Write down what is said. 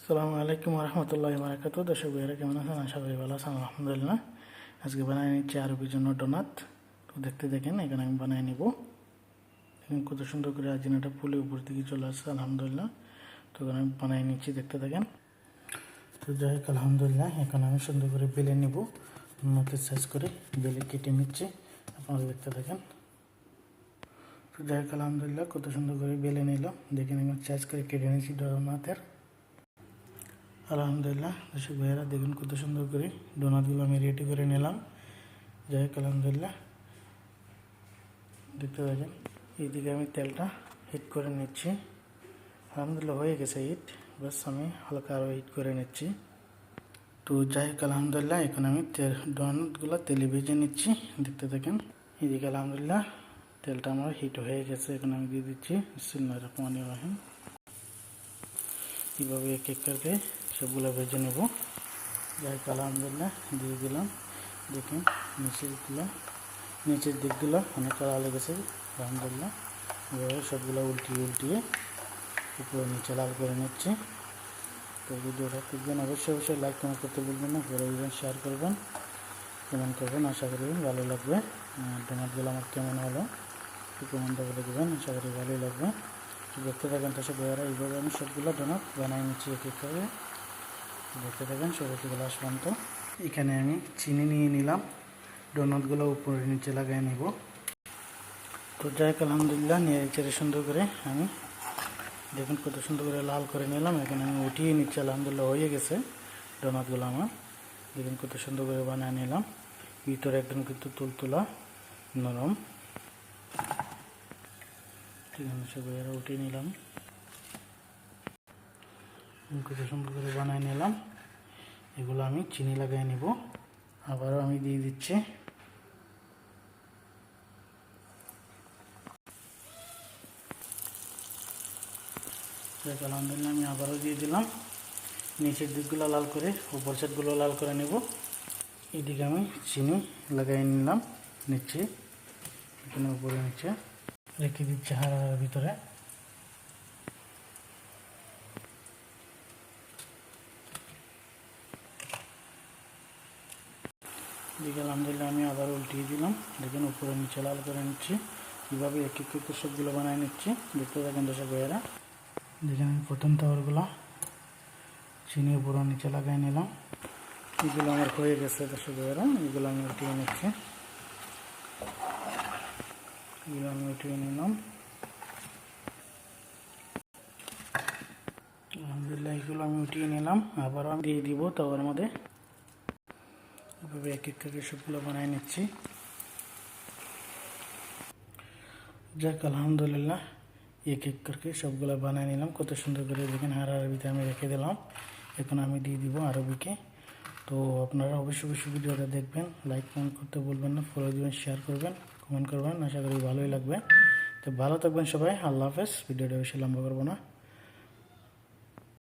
আসসালামু আলাইকুম রহমতুল্লাহি বারাকাতুহু। দর্শক ভাইয়েরা কেমন আছেন? আশা করি ভালো আছেন, আলহামদুলিল্লাহ। আজকে বানিয়ে নিচ্ছি আরবির জন্য ডোনাট। তো দেখতে দেখেন, এখানে আমি বানিয়ে নিব। দেখেন কত সুন্দর করে আজিনাটা ফুলে উপর দিকে চলে আসছে, আলহামদুলিল্লাহ। তো এখানে আমি বানিয়ে নিচ্ছি, দেখতে দেখেন। তো যাই হোক, আলহামদুলিল্লাহ, এখন আমি সুন্দর করে বেলে নিব। ডোনাটের সাইজ করে বেলে কেটে নিচ্ছি, আপনারা দেখতে দেখেন। তো যাই হোক, আলহামদুলিল্লাহ, কত সুন্দর করে বেলে নিল। দেখেন আমি সাইজ করে কেটে নিচ্ছি ডোনাটের। আলহামদুলিল্লাহ, দর্শক ভাইয়েরা দেখুন কত সুন্দর করে ডোনাটগুলো আমি রেডি করে নিলাম। যাই হোক, আলহামদুলিল্লাহ, দেখতে থাকেন। এইদিকে আমি তেলটা হিট করে নিচ্ছি। আলহামদুলিল্লাহ হয়ে গেছে হিট, বাস আমি হালকা আরও হিট করে নিচ্ছি। তো যাই হোক, আলহামদুলিল্লাহ, এখন আমি ডোনাটগুলো তেলে ভেজে নিচ্ছি, দেখতে থাকেন। এদিকে আলহামদুলিল্লাহ তেলটা আমার হিট হয়ে গেছে, এখন আমি দিয়ে দিচ্ছি বিসমিল্লাহির রহমানির রহিম। এইভাবে এক এক করে সবগুলো ভেজে নেব। যাই হোক, আলহামদুলিল্লাহ দিয়ে দিলাম। দেখুন নিচের দিকগুলো অনেক লাল গেছে, আলহামদুলিল্লাহ। এভাবে সবগুলো উল্টিয়ে উপরে নিচে লাল করে নিচ্ছি। তো ভিডিওটা দেখবেন, অবশ্যই লাইক কমেন্ট করতে ভুলবেন না, করে দেবেন, শেয়ার করবেন, কমেন্ট করবেন। আশা করি ভালো লাগবে। ডোনাটগুলো আমার কেমন হলো কমেন্টে বলে দেবেন, আশা করি ভালোই লাগবে। দেখতে থাকেন তো সব ভাইয়েরা, এইভাবে আমি সবগুলো ডোনাট বানিয়ে নিচ্ছি এক এক করে। দেখতে থাকেন সবগুলো আসলাম। তো এখানে আমি চিনি নিয়ে নিলাম, ডোনাটগুলো উপরে নিচে লাগাই নেব। তো যাই হোক, আলহামদুলিল্লাহ, নিয়ে চেড়ে সুন্দর করে আমি দেখুন কত সুন্দর করে লাল করে নিলাম। এখানে আমি উঠিয়ে নিচ্ছি, আলহামদুলিল্লাহ হয়ে গেছে ডোনাটগুলো আমার। দেখুন কত সুন্দর করে বানিয়ে নিলাম, ভিতরে একদম কিন্তু তুলতুলা নরম। ঠিক আছে, সবাই উঠিয়ে নিলাম, কত সুন্দর করে বানিয়ে নিলাম। এগুলো আমি চিনি লাগাই নিব। আবারও আমি দিয়ে দিচ্ছি। আলহামদুলিল্লাহ, আমি আবারও দিয়ে দিলাম। নিচের দিকগুলো লাল করে, উপর সাইডগুলো লাল করে নেব। এইদিকে আমি চিনি লাগাই নিচ্ছি, এখানে উপরে নিচে রেখে দিচ্ছি হাড়ার ভিতরে। এদিকে আলহামদুলিল্লাহ আমি আবার উল্টিয়ে দিলাম। দেখুন উপরে নিচে লাল করে নিচ্ছি। কীভাবে এক এক করে সবগুলো বানিয়ে নিচ্ছি, দেখতে থাকেন দর্শক ভাইয়েরা। দেখেন আমি প্রথম টাওয়ারগুলো চিনি উপরে নিচে লাগাই নিলাম। এগুলো আমার হয়ে গেছে দর্শক ভাইয়েরা, এগুলো আমি উঠিয়ে নিচ্ছি। এগুলো আমি উঠিয়ে নিলাম। আলহামদুলিল্লাহ, এগুলো আমি উঠিয়ে নিলাম। আবারও আমি দিয়ে দিব তাওয়ার মধ্যে। এভাবে এক এক করে সবগুলো বানিয়ে নিচ্ছি। যাক, আলহামদুলিল্লাহ, এক এক করে সবগুলো বানিয়ে নিলাম। কত সুন্দর করে দেখেন আরবিতে আমি রেখে দিলাম। এখন আমি দিয়ে দিব আরবিকে। তো আপনারা অবশ্যই ভিডিওটা দেখবেন, লাইক কমেন্ট করতে বলবেন না, ফলো দেবেন, শেয়ার করবেন, কমেন্ট করবেন। আশা করি ভালোই লাগবে। তো ভালো থাকবেন সবাই, আল্লাহ হাফেজ। ভিডিওটা বেশি লম্বা করবো না।